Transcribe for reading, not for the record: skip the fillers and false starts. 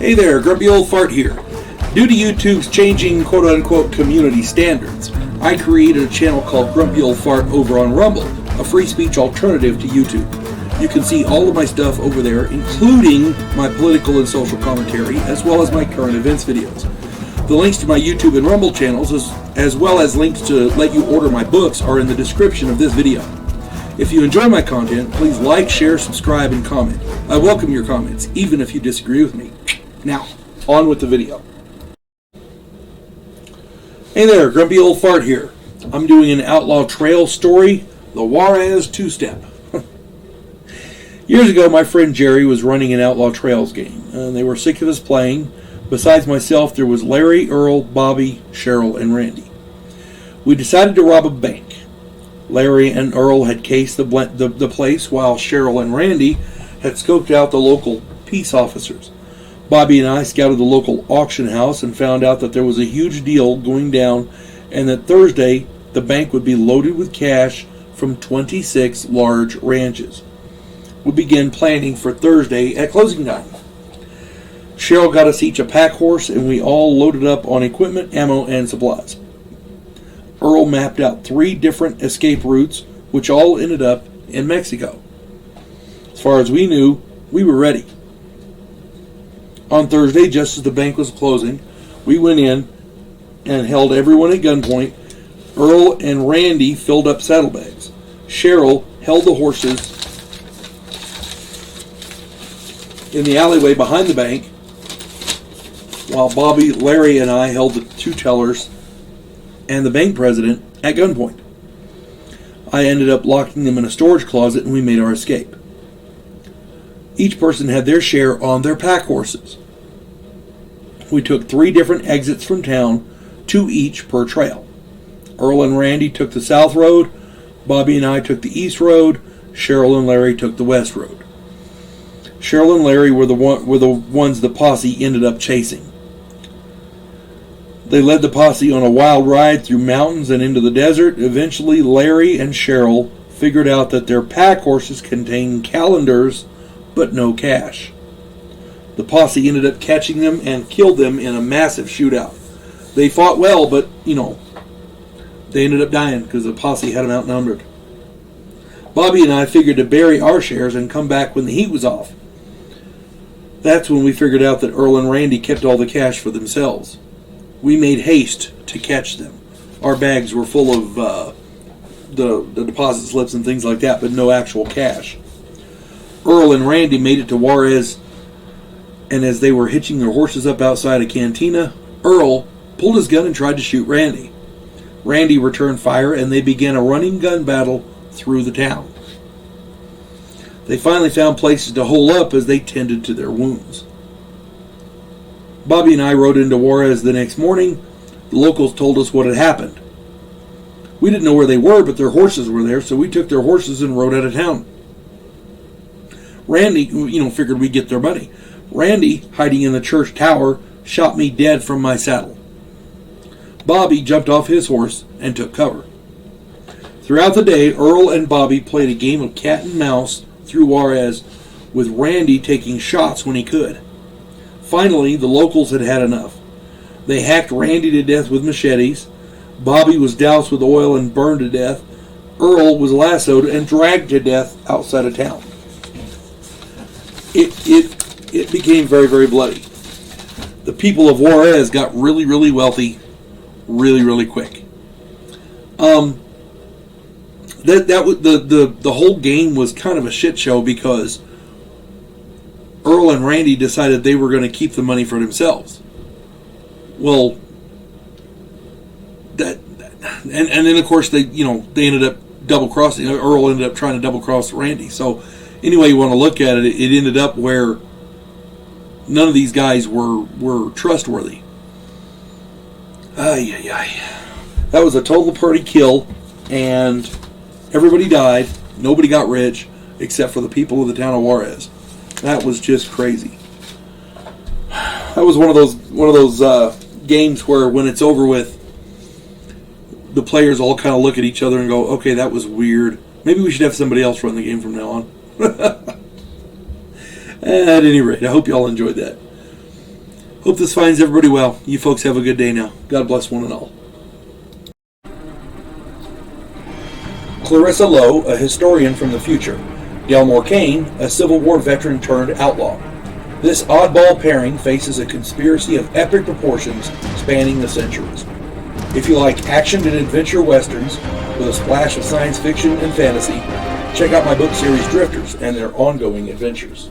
Hey there, Grumpy Old Fart here. Due to YouTube's changing quote-unquote community standards, I created a channel called Grumpy Old Fart over on Rumble, a free speech alternative to YouTube. You can see all of my stuff over there, including my political and social commentary, as well as my current events videos. The links to my YouTube and Rumble channels, as well as links to let you order my books, are in the description of this video. If you enjoy my content, please like, share, subscribe, and comment. I welcome your comments, even if you disagree with me. Now, on with the video. Hey there, Grumpy Old Fart here. I'm doing an Outlaw Trail story, the Juarez two-step. Years ago, my friend Jerry was running an Outlaw Trails game, and they were sick of us playing. Besides myself, there was Larry, Earl, Bobby, Cheryl, and Randy. We decided to rob a bank. Larry and Earl had cased the place, while Cheryl and Randy had scoped out the local peace officers. Bobby and I scouted the local auction house and found out that there was a huge deal going down, and that Thursday the bank would be loaded with cash from 26 large ranches. We began planning for Thursday at closing time. Cheryl got us each a pack horse, and we all loaded up on equipment, ammo, and supplies. Earl mapped out 3 different escape routes, which all ended up in Mexico. As far as we knew, we were ready. On Thursday, just as the bank was closing, we went in and held everyone at gunpoint. Earl and Randy filled up saddlebags. Cheryl held the horses in the alleyway behind the bank, while Bobby, Larry, and I held the 2 tellers and the bank president at gunpoint. I ended up locking them in a storage closet, and we made our escape. Each person had their share on their pack horses. We took 3 different exits from town, 2 each per trail. Earl and Randy took the south road, Bobby and I took the east road, Cheryl and Larry took the west road. Cheryl and Larry were the ones the posse ended up chasing. They led the posse on a wild ride through mountains and into the desert. Eventually, Larry and Cheryl figured out that their pack horses contained calendars, but no cash. The posse ended up catching them and killed them in a massive shootout. They fought well, but, they ended up dying because the posse had them outnumbered. Bobby and I figured to bury our shares and come back when the heat was off. That's when we figured out that Earl and Randy kept all the cash for themselves. We made haste to catch them. Our bags were full of the deposit slips and things like that, but no actual cash. Earl and Randy made it to Juarez, and as they were hitching their horses up outside a cantina, Earl pulled his gun and tried to shoot Randy. Randy returned fire, and they began a running gun battle through the town. They finally found places to hole up as they tended to their wounds. Bobby and I rode into Juarez the next morning. The locals told us what had happened. We didn't know where they were, but their horses were there, so we took their horses and rode out of town. Randy, figured we'd get their money. Randy, hiding in the church tower, shot me dead from my saddle. Bobby jumped off his horse and took cover. Throughout the day, Earl and Bobby played a game of cat and mouse through Juarez, with Randy taking shots when he could. Finally, the locals had had enough. They hacked Randy to death with machetes. Bobby was doused with oil and burned to death. Earl was lassoed and dragged to death outside of town. It became very, very bloody. The people of Juarez got really, really wealthy really, really quick. The whole game was kind of a shit show because Earl and Randy decided they were going to keep the money for themselves. Well, and then of course they ended up double crossing. Earl ended up trying to double cross Randy. So anyway you want to look at it, it ended up where none of these guys were trustworthy. That was a total party kill, and everybody died. Nobody got rich except for the people of the town of Juarez. That was just crazy. That was one of those games where when it's over with, the players all kind of look at each other and go, okay, that was weird. Maybe we should have somebody else run the game from now on. At any rate, I hope you all enjoyed that. Hope this finds everybody well. You folks have a good day now. God bless one and all. Clarissa Lowe, a historian from the future. Delmore Kane, a Civil War veteran turned outlaw. This oddball pairing faces a conspiracy of epic proportions spanning the centuries. If you like action and adventure westerns with a splash of science fiction and fantasy, check out my book series Drifters and their ongoing adventures.